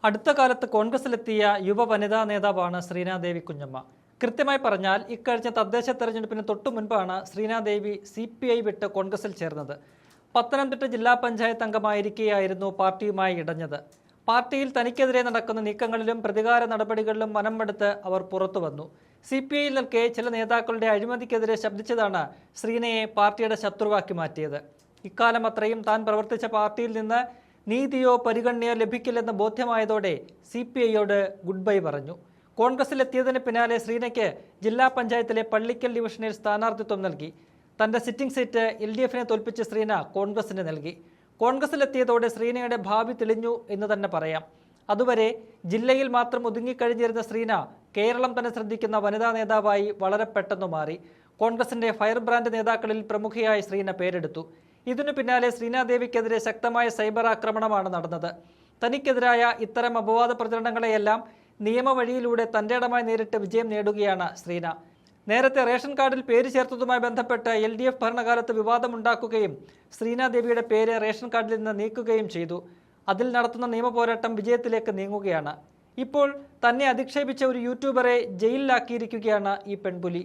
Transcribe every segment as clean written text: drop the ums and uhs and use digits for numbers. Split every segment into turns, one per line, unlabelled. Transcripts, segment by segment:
അടുത്ത കാലത്ത് കോൺഗ്രസിലെത്തിയ യുവ വനിതാ നേതാവാണ് ശ്രീനാദേവി കുഞ്ഞമ്മ. കൃത്യമായി പറഞ്ഞാൽ ഇക്കഴിഞ്ഞ തദ്ദേശ തെരഞ്ഞെടുപ്പിന് തൊട്ടു മുൻപാണ് ശ്രീനാദേവി CPI വിട്ട് കോൺഗ്രസിൽ ചേർന്നത്. പത്തനംതിട്ട ജില്ലാ പഞ്ചായത്ത് അംഗമായിരിക്കെയായിരുന്നു പാർട്ടിയുമായി ഇടഞ്ഞത്. പാർട്ടിയിൽ തനിക്കെതിരെ നടക്കുന്ന നീക്കങ്ങളിലും പ്രതികാര നടപടികളിലും മനംമടുത്ത് അവർ പുറത്തു വന്നു. CPIയിൽ നിൽക്കെ ചില നേതാക്കളുടെ അഴിമതിക്കെതിരെ ശബ്ദിച്ചതാണ് ശ്രീനയെ പാർട്ടിയുടെ ശത്രുവാക്കി മാറ്റിയത്. ഇക്കാലം അത്രയും താൻ പ്രവർത്തിച്ച പാർട്ടിയിൽ നിന്ന് നീതിയോ പരിഗണനയോ ലഭിക്കില്ലെന്ന് ബോധ്യമായതോടെ CPIയോട് ഗുഡ് ബൈ പറഞ്ഞു. കോൺഗ്രസിലെത്തിയതിന് പിന്നാലെ ശ്രീനയ്ക്ക് ജില്ലാ പഞ്ചായത്തിലെ പള്ളിക്കൽ ഡിവിഷനിൽ സ്ഥാനാർത്ഥിത്വം നൽകി. തന്റെ സിറ്റിംഗ് സീറ്റ് LDFനെ തോൽപ്പിച്ച് ശ്രീന കോൺഗ്രസിന് നൽകി. കോൺഗ്രസിലെത്തിയതോടെ ശ്രീനയുടെ ഭാവി തെളിഞ്ഞു എന്ന് തന്നെ പറയാം. അതുവരെ ജില്ലയിൽ മാത്രം ഒതുങ്ങിക്കഴിഞ്ഞിരുന്ന ശ്രീന കേരളം തന്നെ ശ്രദ്ധിക്കുന്ന വനിതാ നേതാവായി വളരെ പെട്ടെന്ന് മാറി. കോൺഗ്രസിന്റെ ഫയർ ബ്രാൻഡ് നേതാക്കളിൽ പ്രമുഖയായി ശ്രീന പേരെടുത്തു. ഇതിനു പിന്നാലെ ശ്രീനാദേവിക്കെതിരെ ശക്തമായ സൈബർ ആക്രമണമാണ് നടന്നത്. തനിക്കെതിരായ ഇത്തരം അപവാദ പ്രചരണങ്ങളെയെല്ലാം നിയമവഴിയിലൂടെ തന്റെ ഇടമായി നേരിട്ട് വിജയം നേടുകയാണ് ശ്രീന. നേരത്തെ റേഷൻ കാർഡിൽ പേര് ചേർത്തതുമായി ബന്ധപ്പെട്ട് LDF ഭരണകാലത്ത് വിവാദമുണ്ടാക്കുകയും ശ്രീനാദേവിയുടെ പേര് റേഷൻ കാർഡിൽ നിന്ന് നീക്കുകയും ചെയ്തു. അതിൽ നടത്തുന്ന നിയമപോരാട്ടം വിജയത്തിലേക്ക് നീങ്ങുകയാണ്. ഇപ്പോൾ തന്നെ അധിക്ഷേപിച്ച ഒരു യൂട്യൂബറെ ജയിലിലാക്കിയിരിക്കുകയാണ് ഈ പെൺപുലി.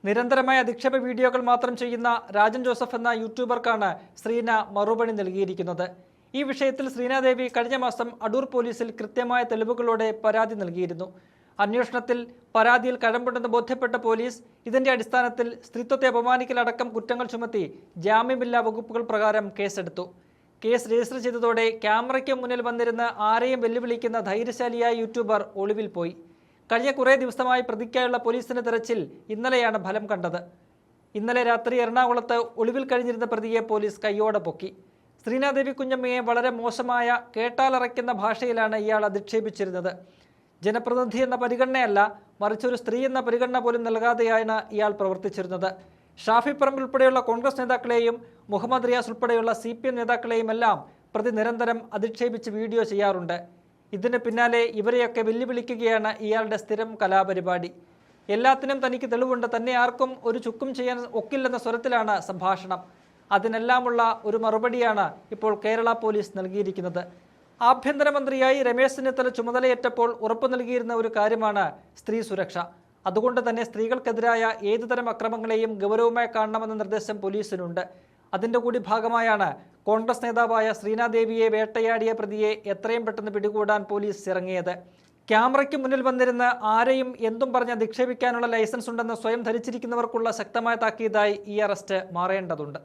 നിരന്തരമായ അധിക്ഷേപ വീഡിയോകൾ മാത്രം ചെയ്യുന്ന രാജൻ ജോസഫ് എന്ന യൂട്യൂബർക്കാണ് ശ്രീന മറുപടി നൽകിയിരിക്കുന്നത്. ഈ വിഷയത്തിൽ ശ്രീനാദേവി കഴിഞ്ഞ മാസം അടൂർ പോലീസിൽ കൃത്യമായ തെളിവുകളോടെ പരാതി നൽകിയിരുന്നു. അന്വേഷണത്തിൽ പരാതിയിൽ കഴമ്പുണ്ടെന്ന് ബോധ്യപ്പെട്ട പോലീസ് ഇതിന്റെ അടിസ്ഥാനത്തിൽ സ്ത്രീത്വത്തെ അപമാനിക്കലടക്കം കുറ്റങ്ങൾ ചുമത്തി ജാമ്യമില്ലാ വകുപ്പുകൾ പ്രകാരം കേസെടുത്തു. കേസ് രജിസ്റ്റർ ചെയ്തതോടെ ക്യാമറയ്ക്ക് മുന്നിൽ വന്നിരുന്ന് ആരെയും വെല്ലുവിളിക്കുന്ന ധൈര്യശാലിയായ യൂട്യൂബർ ഒളിവിൽ പോയി. കഴിഞ്ഞ കുറേ ദിവസമായി പ്രതിക്കായുള്ള പോലീസിന്റെ തെരച്ചിൽ ഇന്നലെയാണ് ഫലം കണ്ടത്. ഇന്നലെ രാത്രി എറണാകുളത്ത് ഒളിവിൽ കഴിഞ്ഞിരുന്ന പ്രതിയെ പോലീസ് കയ്യോടെ പൊക്കി. ശ്രീനാദേവി കുഞ്ഞമ്മയെ വളരെ മോശമായ കേട്ടാലറയ്ക്കുന്ന ഭാഷയിലാണ് ഇയാൾ അധിക്ഷേപിച്ചിരുന്നത്. ജനപ്രതിനിധി എന്ന പരിഗണനയല്ല, മറിച്ച് ഒരു സ്ത്രീ എന്ന പരിഗണന പോലും നൽകാതെയാണ് ഇയാൾ പ്രവർത്തിച്ചിരുന്നത്. ഷാഫി പറമ്പിൽ ഉൾപ്പെടെയുള്ള കോൺഗ്രസ് നേതാക്കളെയും മുഹമ്മദ് റിയാസ് ഉൾപ്പെടെയുള്ള CPM നേതാക്കളെയും എല്ലാം പ്രതി നിരന്തരം അധിക്ഷേപിച്ച് വീഡിയോ ചെയ്യാറുണ്ട്. ഇതിന് പിന്നാലെ ഇവരെയൊക്കെ വെല്ലുവിളിക്കുകയാണ് ഇയാളുടെ സ്ഥിരം കലാപരിപാടി. എല്ലാത്തിനും തനിക്ക് തെളിവുണ്ട്, തന്നെ ആർക്കും ഒരു ചുക്കും ചെയ്യാൻ ഒക്കില്ലെന്ന സ്വരത്തിലാണ് സംഭാഷണം. അതിനെല്ലാമുള്ള ഒരു മറുപടിയാണ് ഇപ്പോൾ കേരള പോലീസ് നൽകിയിരിക്കുന്നത്. ആഭ്യന്തരമന്ത്രിയായി രമേശ് ചെന്നിത്തല ചുമതലയേറ്റപ്പോൾ ഉറപ്പു നൽകിയിരുന്ന ഒരു കാര്യമാണ് സ്ത്രീ സുരക്ഷ. അതുകൊണ്ട് തന്നെ സ്ത്രീകൾക്കെതിരായ ഏതുതരം അക്രമങ്ങളെയും ഗൗരവമായി കാണണമെന്ന നിർദ്ദേശം പോലീസിനുണ്ട്. അതിൻ്റെ കൂടി ഭാഗമായാണ് കോൺഗ്രസ് നേതാവായ ശ്രീനാദേവിയെ വേട്ടയാടിയ പ്രതിയെ എത്രയും പെട്ടെന്ന് പിടികൂടാൻ പോലീസ് ഇറങ്ങിയത്. ക്യാമറയ്ക്ക് മുന്നിൽ വന്നിരുന്ന് ആരെയും എന്തും പറഞ്ഞ് അധിക്ഷേപിക്കാനുള്ള ലൈസൻസ് ഉണ്ടെന്ന് സ്വയം ധരിച്ചിരിക്കുന്നവർക്കുള്ള ശക്തമായ താക്കീതായി ഈ അറസ്റ്റ് മാറേണ്ടതുണ്ട്.